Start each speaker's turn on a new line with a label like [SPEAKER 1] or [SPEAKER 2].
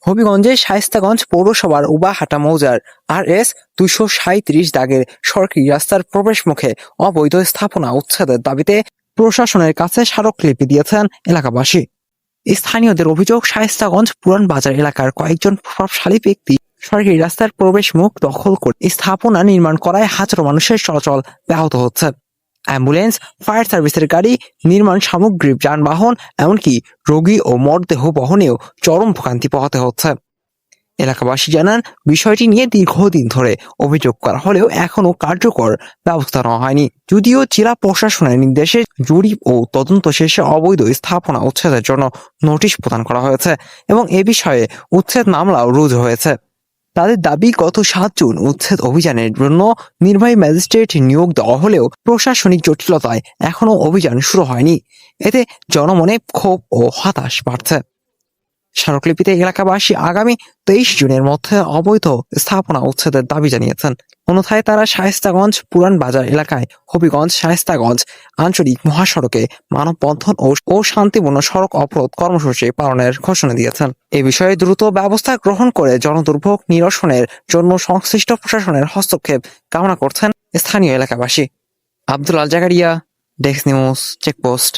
[SPEAKER 1] হবিগঞ্জের শায়েস্তাগঞ্জ পৌরসভার উবাহাটা মৌজার RS 237 দাগের সরকারি রাস্তার প্রবেশ মুখে অবৈধ স্থাপনা উচ্ছেদের দাবিতে প্রশাসনের কাছে স্মারকলিপি দিয়েছেন এলাকাবাসী। স্থানীয়দের অভিযোগ, শায়েস্তাগঞ্জ পুরান বাজার এলাকার কয়েকজন প্রভাবশালী ব্যক্তি সরকারি রাস্তার প্রবেশ মুখ দখল করে স্থাপনা নির্মাণ করায় হাজারো মানুষের চলাচল ব্যাহত হচ্ছে। অ্যাম্বুলেন্স, ফায়ার সার্ভিসের গাড়ি, নির্মাণ সামগ্রী, যানবাহন, এমনকি রোগী ও মরদেহ বহনেও চরম ভোগান্তি পোহাতে হচ্ছে। এলাকাবাসী জানান, বিষয়টি নিয়ে দীর্ঘদিন ধরে অভিযোগ করা হলেও এখনো কার্যকর ব্যবস্থা নেওয়া হয়নি। যদিও জেলা প্রশাসনের নির্দেশে জরিপ ও তদন্ত শেষে অবৈধ স্থাপনা উচ্ছেদের জন্য নোটিশ প্রদান করা হয়েছে এবং এ বিষয়ে উচ্ছেদ মামলাও রুজু হয়েছে। তাদের দাবি, গত 7 জুন উচ্ছেদ অভিযানের জন্য নির্বাহী ম্যাজিস্ট্রেট নিয়োগ দেওয়া হলেও প্রশাসনিক জটিলতায় এখনো অভিযান শুরু হয়নি। এতে জনমনে ক্ষোভ ও হতাশ বাড়ছে। স্মারকলিপিতে এলাকাবাসী আগামী 23 জুনের মধ্যে অবৈধ স্থাপনা উচ্ছেদের দাবি জানিয়েছেন। অন্যথায় তারা শায়েস্তাগঞ্জ পুরান বাজার এলাকায় হবিগঞ্জ শায়েস্তাগঞ্জ আঞ্চলিক মহাসড়কে মানববন্ধন ও শান্তিপূর্ণ সড়ক অবরোধ কর্মসূচি পালনের ঘোষণা দিয়েছেন। এ বিষয়ে দ্রুত ব্যবস্থা গ্রহণ করে জনদুর্ভোগ নিরসনের জন্য সংশ্লিষ্ট প্রশাসনের হস্তক্ষেপ কামনা করছেন স্থানীয় এলাকাবাসী। আব্দুল আল জাকারিয়া, ডেস্ক নিউজ, চেকপোস্ট।